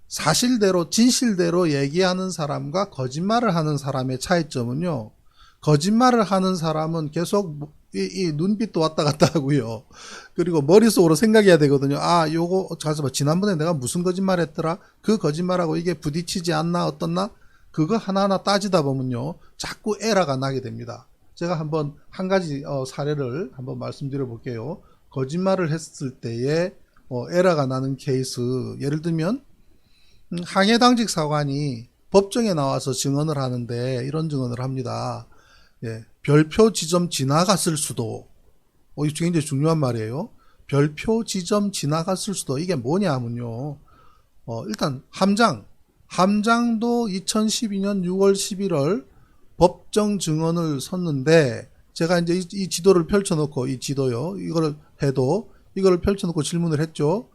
사실대로 진실대로 얘기하는 사람과 거짓말을 하는 사람의 차이점은요. 거짓말을 하는 사람은 계속 이 눈빛도 왔다 갔다 하고요. 그리고 머릿속으로 생각해야 되거든요. 아, 요거 잠깐만 지난번에 내가 무슨 거짓말 했더라? 그 거짓말하고 이게 부딪히지 않나 어떻나? 그거 하나하나 따지다 보면요. 자꾸 에러가 나게 됩니다. 제가 한번 한 가지 사례를 한번 말씀드려 볼게요. 거짓말을 했을 때에 에러가 나는 케이스, 예를 들면 항해당직 사관이 법정에 나와서 증언을 하는데 이런 증언을 합니다. 예, 별표 지점 지나갔을 수도. 이게 굉장히 중요한 말이에요. 별표 지점 지나갔을 수도. 이게 뭐냐 하면요. 일단 함장도 2012년 6월 11월 법정 증언을 섰는데, 제가 이제 이 지도를 펼쳐놓고, 이 지도요, 이거를 펼쳐놓고 질문을 했죠.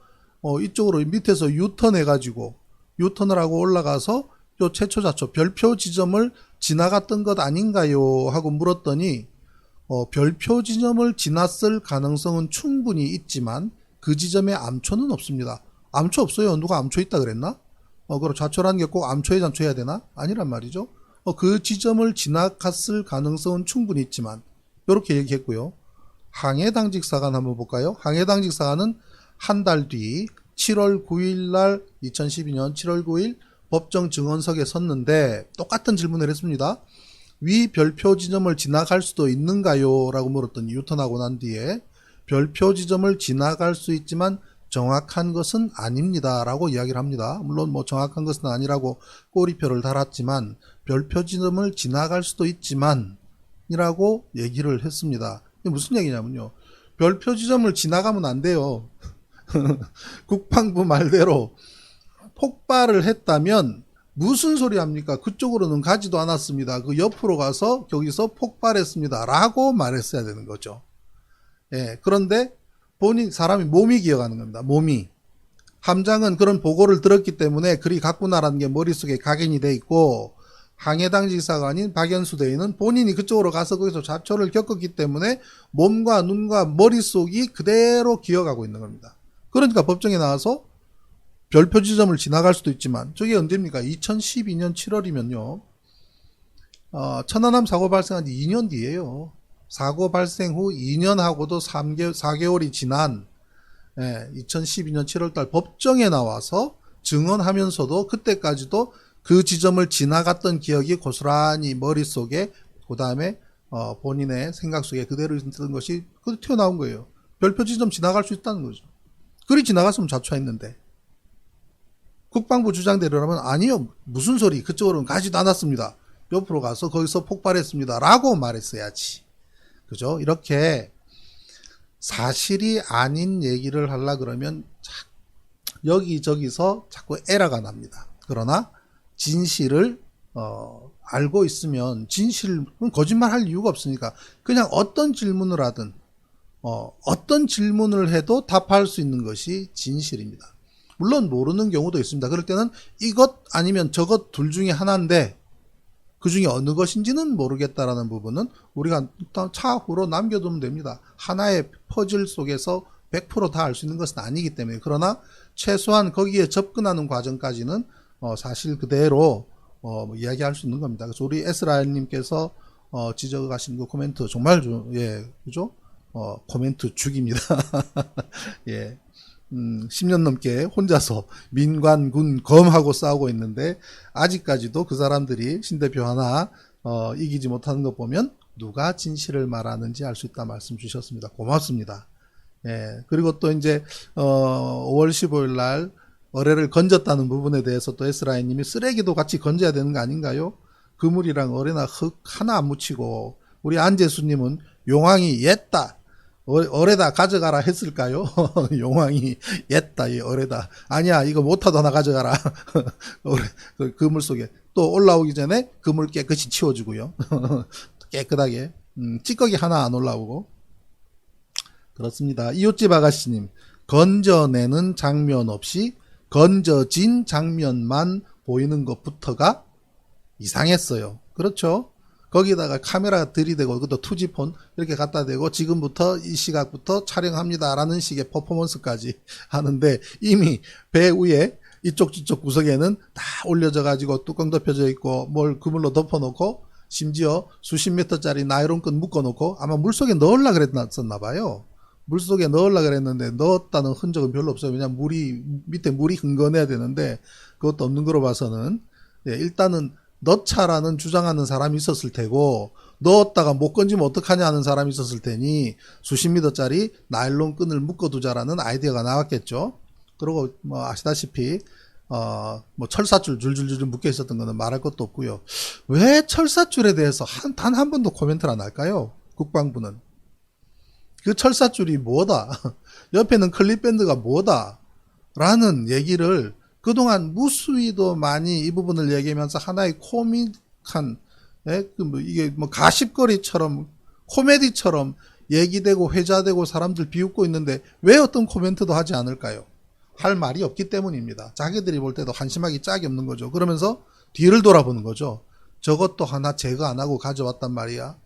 이쪽으로 밑에서 유턴해가지고, 유턴을 하고 올라가서 요 최초자초 별표 지점을 지나갔던 것 아닌가요? 하고 물었더니, 별표 지점을 지났을 가능성은 충분히 있지만 그 지점에 암초는 없습니다. 암초 없어요. 누가 암초 있다 그랬나? 그럼 좌초라는 게 꼭 암초에 잠초해야 되나? 아니란 말이죠. 그 지점을 지나갔을 가능성은 충분히 있지만, 이렇게 얘기했고요. 항해당직사관 한번 볼까요? 항해당직사관은 한 달 뒤 7월 9일 날 2012년 7월 9일 법정 증언석에 섰는데 똑같은 질문을 했습니다. 위 별표 지점을 지나갈 수도 있는가요? 라고 물었더니 유턴하고 난 뒤에 별표 지점을 지나갈 수 있지만 정확한 것은 아닙니다. 라고 이야기를 합니다. 물론 뭐 정확한 것은 아니라고 꼬리표를 달았지만 별표 지점을 지나갈 수도 있지만 이라고 얘기를 했습니다. 이게 무슨 얘기냐면요. 별표 지점을 지나가면 안 돼요. 국방부 말대로 폭발을 했다면 무슨 소리 합니까? 그쪽으로는 가지도 않았습니다. 그 옆으로 가서 거기서 폭발했습니다. 라고 말했어야 되는 거죠. 예, 그런데 사람이 몸이 기억하는 겁니다. 몸이. 함장은 그런 보고를 들었기 때문에 그리 갔구나라는 게 머릿속에 각인이 돼 있고, 항해당직사관인 박연수 대위는 본인이 그쪽으로 가서 거기서 자초를 겪었기 때문에 몸과 눈과 머릿속이 그대로 기억하고 있는 겁니다. 그러니까 법정에 나와서 별표 지점을 지나갈 수도 있지만, 저게 언제입니까? 2012년 7월이면요. 천안함 사고 발생한 지 2년 뒤에요. 사고 발생 후 2년하고도 4개월이 지난 2012년 7월달 법정에 나와서 증언하면서도 그때까지도 그 지점을 지나갔던 기억이 고스란히 머릿속에, 그 다음에 본인의 생각 속에 그대로 있던 것이 튀어나온 거예요. 별표 지점 지나갈 수 있다는 거죠. 그리 지나갔으면 자초했는데. 국방부 주장대로라면 아니요, 무슨 소리, 그쪽으로는 가지도 않았습니다. 옆으로 가서 거기서 폭발했습니다. 라고 말했어야지. 그죠? 이렇게 사실이 아닌 얘기를 하려 그러면 여기저기서 자꾸 에러가 납니다. 그러나 진실을 알고 있으면, 진실은 거짓말 할 이유가 없으니까 그냥 어떤 질문을 하든 어떤 질문을 해도 답할 수 있는 것이 진실입니다. 물론 모르는 경우도 있습니다. 그럴 때는 이것 아니면 저것 둘 중에 하나인데 그 중에 어느 것인지는 모르겠다라는 부분은 우리가 일단 차후로 남겨두면 됩니다. 하나의 퍼즐 속에서 100% 다 알 수 있는 것은 아니기 때문에. 그러나 최소한 거기에 접근하는 과정까지는 사실 그대로 이야기할 수 있는 겁니다. 그래서 우리 에스라엘님께서 지적하신 그 코멘트 정말 그죠? 코멘트 죽입니다. 예. 10년 넘게 혼자서 민관, 군, 검하고 싸우고 있는데 아직까지도 그 사람들이 신대표 하나 이기지 못하는 것 보면 누가 진실을 말하는지 알 수 있다 말씀 주셨습니다. 고맙습니다. 예. 그리고 또 이제 5월 15일 날 어뢰를 건졌다는 부분에 대해서 또 에스라엘님이 쓰레기도 같이 건져야 되는 거 아닌가요? 그물이랑 어뢰나 흙 하나 안 묻히고, 우리 안재수님은 용왕이 옛다, 어뢰다 가져가라 했을까요? 용왕이 옛다, 이 어뢰다. 아니야, 이거 못하도 하나 가져가라. 그물 속에 또 올라오기 전에 그물 깨끗이 치워주고요. 깨끗하게. 찌꺼기 하나 안 올라오고. 그렇습니다. 이웃집 아가씨님, 건져내는 장면 없이 건져진 장면만 보이는 것부터가 이상했어요. 그렇죠? 거기다가 카메라 들이대고, 그것도 투지폰 이렇게 갖다 대고 지금부터 이 시각부터 촬영합니다 라는 식의 퍼포먼스까지 하는데, 이미 배 위에 이쪽 저쪽 구석에는 다 올려져 가지고 뚜껑 덮여져 있고 뭘 그물로 덮어놓고 심지어 수십 미터짜리 나이론끈 묶어놓고 아마 물속에 넣으려고 그랬었나 봐요. 물속에 넣으려고 그랬는데 넣었다는 흔적은 별로 없어요. 왜냐면 밑에 물이 흥건해야 되는데 그것도 없는 거로 봐서는 일단은 넣자라는 주장하는 사람이 있었을 테고 넣었다가 못 건지면 어떡하냐 하는 사람이 있었을 테니 수십 미터짜리 나일론 끈을 묶어두자라는 아이디어가 나왔겠죠. 그리고 뭐 아시다시피 뭐 철사줄 줄줄줄 묶여 있었던 거는 말할 것도 없고요. 왜 철사줄에 대해서 단 한 번도 코멘트를 안 할까요? 국방부는. 그 철사줄이 뭐다? 옆에는 클립밴드가 뭐다? 라는 얘기를 그동안 무수히도 많이 이 부분을 얘기하면서 하나의 코믹한 이게 뭐 가십거리처럼 코미디처럼 얘기되고 회자되고 사람들 비웃고 있는데 왜 어떤 코멘트도 하지 않을까요? 할 말이 없기 때문입니다. 자기들이 볼 때도 한심하기 짝이 없는 거죠. 그러면서 뒤를 돌아보는 거죠. 저것도 하나 제거 안 하고 가져왔단 말이야.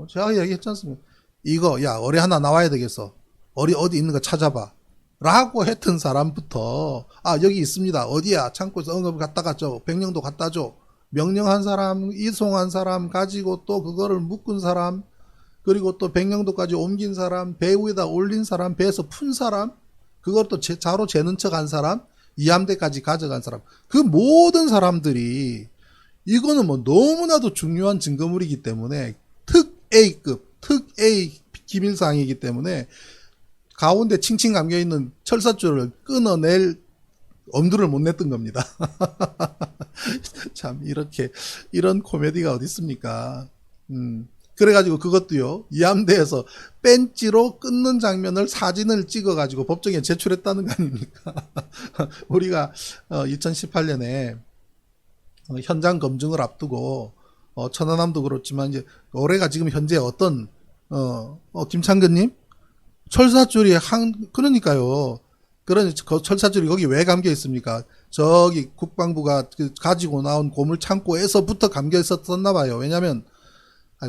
제가 얘기했지 않습니까? 이거 야 어리 하나 나와야 되겠어. 어리 어디 있는 거 찾아봐. 라고 했던 사람부터 여기 있습니다. 어디야? 창고에서 응급 갖다가 줘. 백령도 갖다 줘. 명령한 사람, 이송한 사람 가지고 또 그거를 묶은 사람, 그리고 또 백령도까지 옮긴 사람, 배 위에다 올린 사람, 배에서 푼 사람, 그것도 자로 재는 척 한 사람, 이함대까지 가져간 사람, 그 모든 사람들이 이거는 뭐 너무나도 중요한 증거물이기 때문에 특 A급, 특 A 기밀사항이기 때문에 가운데 칭칭 감겨있는 철사줄을 끊어낼 엄두를 못 냈던 겁니다. 참 이런 코미디가 어디 있습니까? 그래가지고 그것도요, 이함대에서 벤치로 끊는 장면을 사진을 찍어가지고 법정에 제출했다는 거 아닙니까? 우리가 2018년에 현장 검증을 앞두고 천안함도 그렇지만 이제 올해가 지금 현재 어떤 김창근님 철사줄이 그러니까요. 철사줄이 거기 왜 감겨 있습니까? 저기 국방부가 가지고 나온 고물 창고에서부터 감겨 있었나 봐요. 왜냐면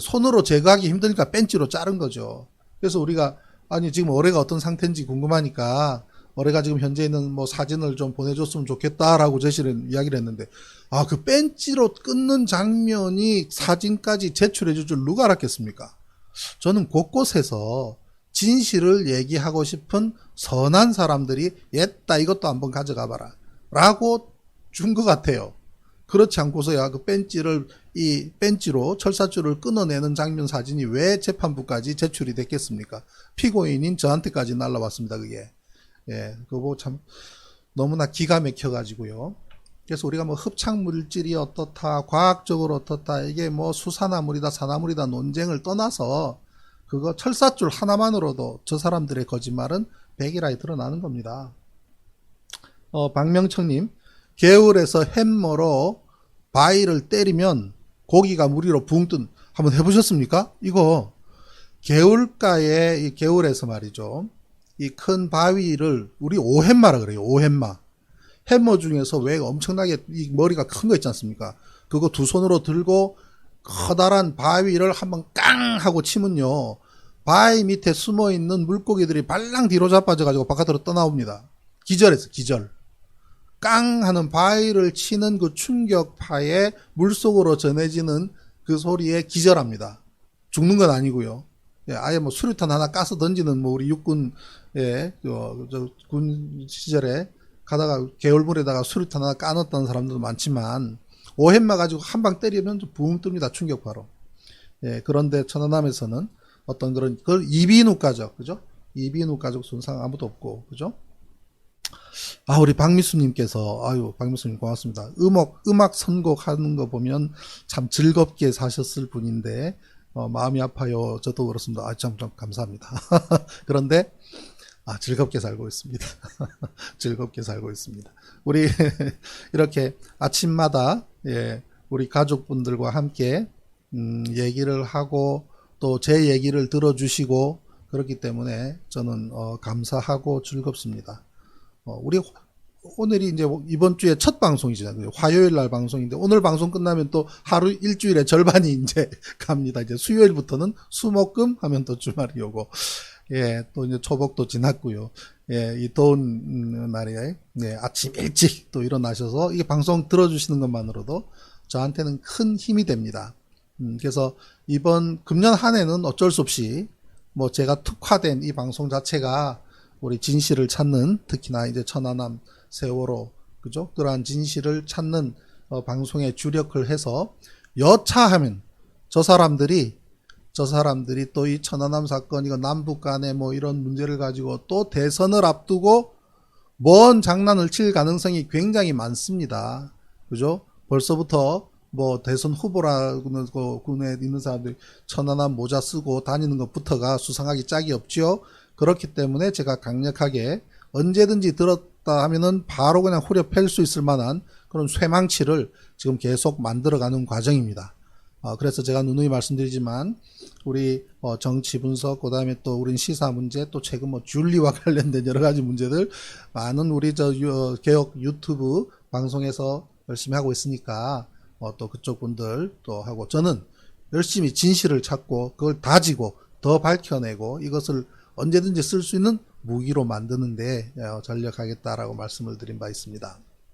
손으로 제거하기 힘드니까 벤치로 자른 거죠. 그래서 우리가 지금 올해가 어떤 상태인지 궁금하니까 올해가 지금 현재 있는 뭐 사진을 좀 보내줬으면 좋겠다라고 이야기를 했는데 그 벤치로 끊는 장면이 사진까지 제출해 줄 줄 누가 알았겠습니까? 저는 곳곳에서 진실을 얘기하고 싶은 선한 사람들이 옛다 이것도 한번 가져가 봐라 라고 준 것 같아요. 그렇지 않고서야 그 벤치로 철사줄을 끊어내는 장면 사진이 왜 재판부까지 제출이 됐겠습니까? 피고인인 저한테까지 날라왔습니다. 그게. 그거 참 너무나 기가 막혀가지고요. 그래서 우리가 뭐 흡착물질이 어떻다, 과학적으로 어떻다, 이게 뭐 수산화물이다, 산화물이다 논쟁을 떠나서 그거 철사줄 하나만으로도 저 사람들의 거짓말은 백일하에 드러나는 겁니다. 박명청님, 개울에서 햄머로 바위를 때리면 고기가 무리로 붕 뜬, 한번 해보셨습니까? 이거 개울에서 말이죠. 이 큰 바위를 우리 오햄마라 그래요. 오햄마. 햄머 중에서 왜 엄청나게 이 머리가 큰 거 있지 않습니까? 그거 두 손으로 들고 커다란 바위를 한번 깡 하고 치면요. 바위 밑에 숨어 있는 물고기들이 발랑 뒤로 자빠져가지고 바깥으로 떠나옵니다. 기절했어, 기절. 깡 하는 바위를 치는 그 충격파에 물속으로 전해지는 그 소리에 기절합니다. 죽는 건 아니고요. 아예 뭐 수류탄 하나 까서 던지는 뭐 우리 육군 군 시절에 가다가 개울물에다가 수류탄 하나 까놨다는 사람들도 많지만 오햄마 가지고 한 방 때리면 붕 뜹니다. 충격파로. 그런데 천안함에서는 어떤 그걸 이비인후 가족, 그죠? 이비인후 가족 손상 아무도 없고, 그죠? 우리 박미수님께서, 박미수님 고맙습니다. 음악 선곡하는 거 보면 참 즐겁게 사셨을 분인데, 마음이 아파요. 저도 그렇습니다. 참 감사합니다. 그런데, 즐겁게 살고 있습니다. 즐겁게 살고 있습니다. 우리, 이렇게 아침마다, 우리 가족분들과 함께, 얘기를 하고, 또 제 얘기를 들어주시고, 그렇기 때문에 저는, 감사하고 즐겁습니다. 우리 오늘이 이제 이번 주에 첫 방송이잖아요. 화요일 날 방송인데 오늘 방송 끝나면 또 하루 일주일의 절반이 이제 갑니다. 이제 수요일부터는 수목금 하면 또 주말이 오고 또 이제 초복도 지났고요. 예, 이 더운 날에 네, 아침 일찍 또 일어나셔서 이게 방송 들어주시는 것만으로도 저한테는 큰 힘이 됩니다. 그래서 이번 금년 한 해는 어쩔 수 없이 뭐 제가 특화된 이 방송 자체가 우리 진실을 찾는, 특히나 이제 천안함 세월호 그죠? 그러한 진실을 찾는 방송에 주력을 해서 여차하면 저 사람들이 또 이 천안함 사건, 이거 남북 간에 뭐 이런 문제를 가지고 또 대선을 앞두고 뭔 장난을 칠 가능성이 굉장히 많습니다. 그죠? 벌써부터 뭐 대선 후보라고 군에 있는 사람들이 천안함 모자 쓰고 다니는 것부터가 수상하기 짝이 없지요. 그렇기 때문에 제가 강력하게 언제든지 들었다 하면은 바로 그냥 후려 팰 수 있을 만한 그런 쇠망치를 지금 계속 만들어가는 과정입니다. 그래서 제가 누누이 말씀드리지만 우리 정치 분석, 그 다음에 또 우린 시사 문제, 또 최근 뭐 줄리와 관련된 여러 가지 문제들 많은 우리 개혁 유튜브 방송에서 열심히 하고 있으니까 또 그쪽 분들 또 하고, 저는 열심히 진실을 찾고 그걸 다지고 더 밝혀내고 이것을 언제든지 쓸 수 있는 무기로 만드는데 전력하겠다라고 말씀을 드린 바 있습니다.